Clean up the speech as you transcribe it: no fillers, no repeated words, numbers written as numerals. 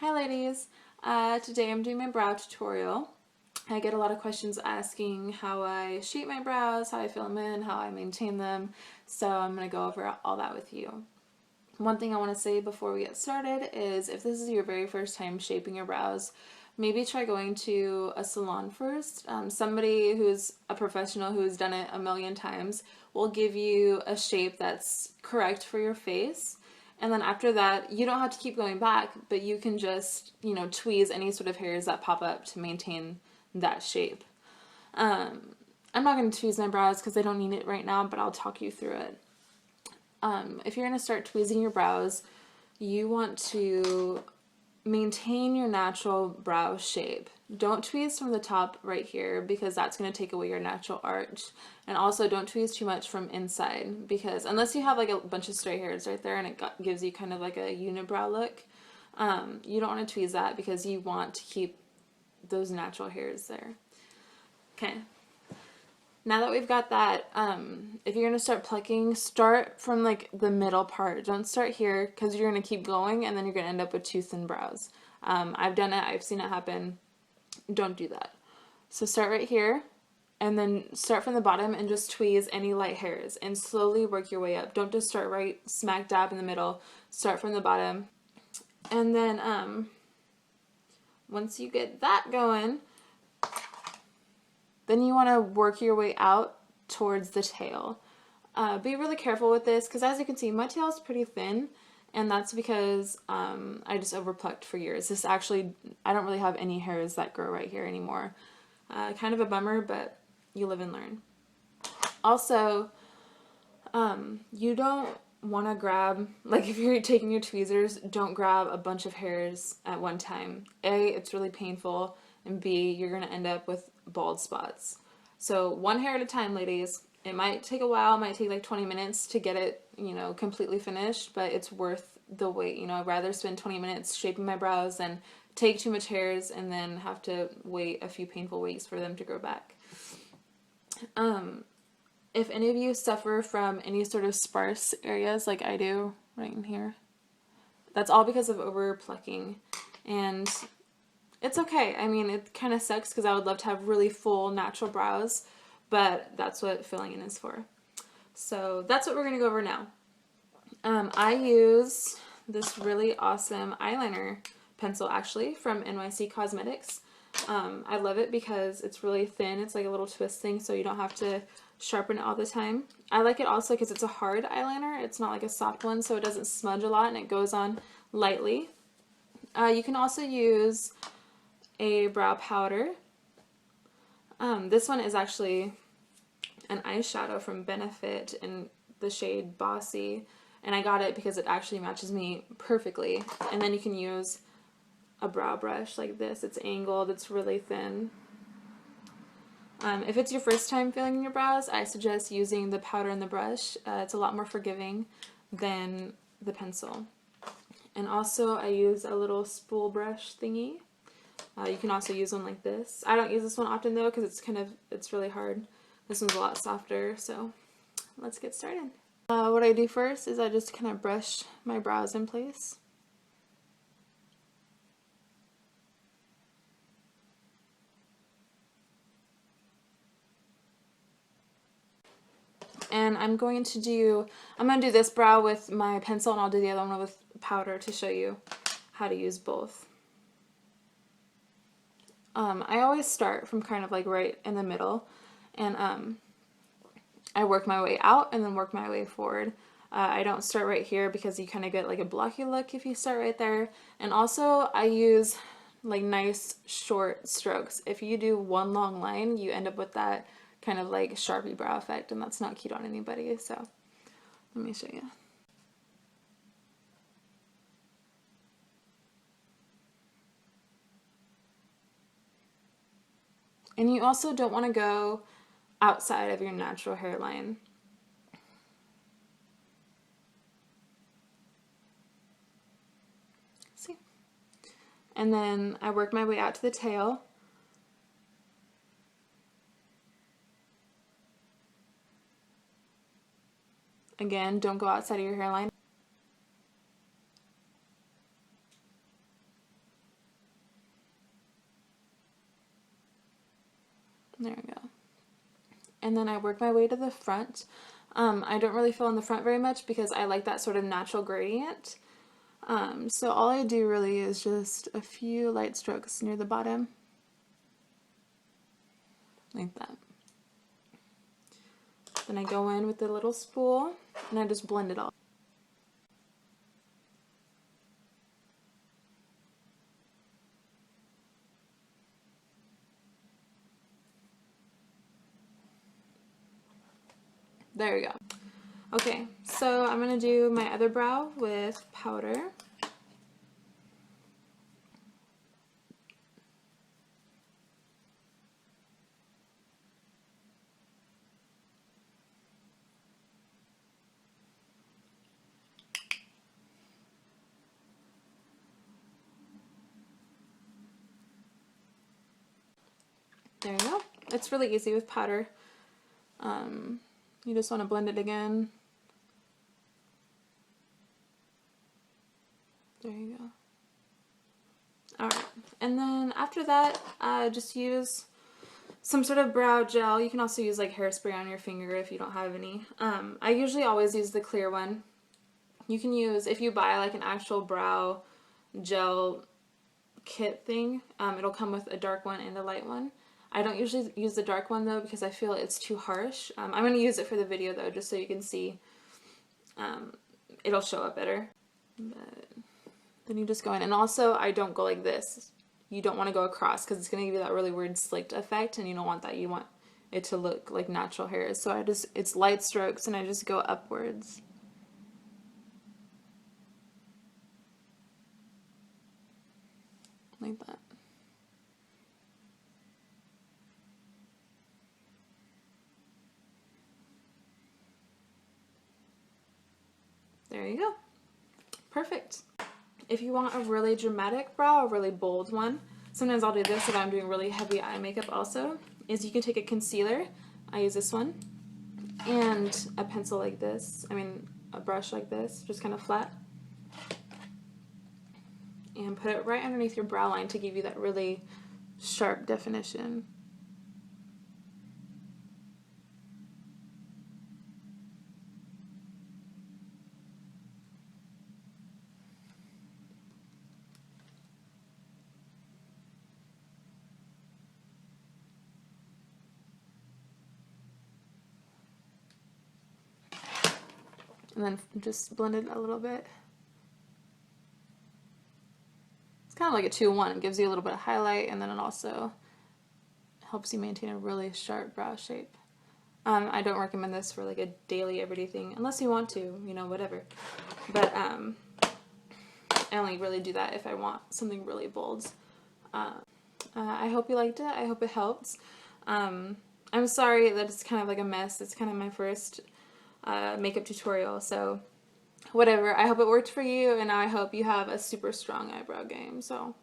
Hi ladies, today I'm doing my brow tutorial. I get a lot of questions asking how I shape my brows, how I fill them in, how I maintain them, so I'm going to go over all that with you. One thing I want to say before we get started is if this is your very first time shaping your brows, maybe try going to a salon first. Somebody who's a professional who's done it a million times will give you a shape that's correct for your face. And then after that, you don't have to keep going back, but you can just, tweeze any sort of hairs that pop up to maintain that shape. I'm not going to tweeze my brows because I don't need it right now, but I'll talk you through it. If you're going to start tweezing your brows, you want to maintain your natural brow shape. Don't tweeze from the top right here because that's going to take away your natural arch. And also don't tweeze too much from inside because unless you have like a bunch of stray hairs right there and it gives you kind of like a unibrow look, you don't want to tweeze that because you want to keep those natural hairs there. Okay. Now that we've got that, if you're going to start plucking, start from like the middle part. Don't start here because you're going to keep going and then you're going to end up with too thin brows. I've done it. I've seen it happen. Don't do that. So start right here and then start from the bottom and just tweeze any light hairs and slowly work your way up. Don't just start right smack dab in the middle. Start from the bottom. And then once you get that going, then you want to work your way out towards the tail. Be really careful with this because as you can see, my tail is pretty thin, and that's because I just overplucked for years. This actually, I don't really have any hairs that grow right here anymore. Kind of a bummer, but you live and learn. Also, you don't want to grab, like if you're taking your tweezers, don't grab a bunch of hairs at one time. A, it's really painful, and B, you're going to end up with bald spots. So one hair at a time, ladies. It might take a while, it might take like 20 minutes to get it, completely finished, but it's worth the wait. I'd rather spend 20 minutes shaping my brows than take too much hairs and then have to wait a few painful weeks for them to grow back. If any of you suffer from any sort of sparse areas like I do right in here, that's all because of over plucking. And it's okay. I mean, it kind of sucks because I would love to have really full natural brows, but that's what filling in is for. So that's what we're going to go over now. I use this really awesome eyeliner pencil actually from NYX Cosmetics. I love it because it's really thin. It's like a little twist thing so you don't have to sharpen it all the time. I like it also because it's a hard eyeliner. It's not like a soft one, so it doesn't smudge a lot and it goes on lightly. You can also use a brow powder. This one is actually an eyeshadow from Benefit in the shade Bossy, and I got it because it actually matches me perfectly. And then you can use a brow brush like this. It's angled, it's really thin. If it's your first time filling in your brows, I suggest using the powder and the brush. It's a lot more forgiving than the pencil. And also I use a little spool brush thingy. You can also use one like this. I don't use this one often though because it's really hard. This one's a lot softer, so let's get started. What I do first is I just kind of brush my brows in place. And I'm going to do this brow with my pencil and I'll do the other one with powder to show you how to use both. I always start from kind of like right in the middle and I work my way out and then work my way forward. I don't start right here because you kind of get like a blocky look if you start right there. And also I use like nice short strokes. If you do one long line, you end up with that kind of like Sharpie brow effect, and that's not cute on anybody. So let me show you. And you also don't want to go outside of your natural hairline. See? And then I work my way out to the tail. Again, don't go outside of your hairline. There we go. And then I work my way to the front. I don't really fill in the front very much because I like that sort of natural gradient. So all I do really is just a few light strokes near the bottom. Like that. Then I go in with the little spool and I just blend it all. There we go. Okay, so I'm going to do my other brow with powder. There you go. It's really easy with powder. You just want to blend it again. There you go. Alright, and then after that, just use some sort of brow gel. You can also use like hairspray on your finger if you don't have any. I usually always use the clear one. You can use, if you buy like an actual brow gel kit thing, it'll come with a dark one and a light one. I don't usually use the dark one though because I feel it's too harsh. I'm going to use it for the video though just so you can see. It'll show up better. But then you just go in, and also I don't go like this. You don't want to go across because it's going to give you that really weird slicked effect and you don't want that. You want it to look like natural hairs. So it's light strokes and I just go upwards. Like that. There you go. Perfect. If you want a really dramatic brow, a really bold one, sometimes I'll do this if I'm doing really heavy eye makeup also, is you can take a concealer, I use this one, and a pencil like this, a brush like this, just kind of flat, and put it right underneath your brow line to give you that really sharp definition. And then just blend it a little bit. It's kind of like a 2-in-1. It gives you a little bit of highlight and then it also helps you maintain a really sharp brow shape. I don't recommend this for like a daily everyday thing unless you want to, you know, whatever. But I only really do that if I want something really bold. I hope you liked it. I hope it helped. I'm sorry that it's kind of like a mess. It's kind of my first makeup tutorial, so whatever. I hope it worked for you, and I hope you have a super strong eyebrow game. So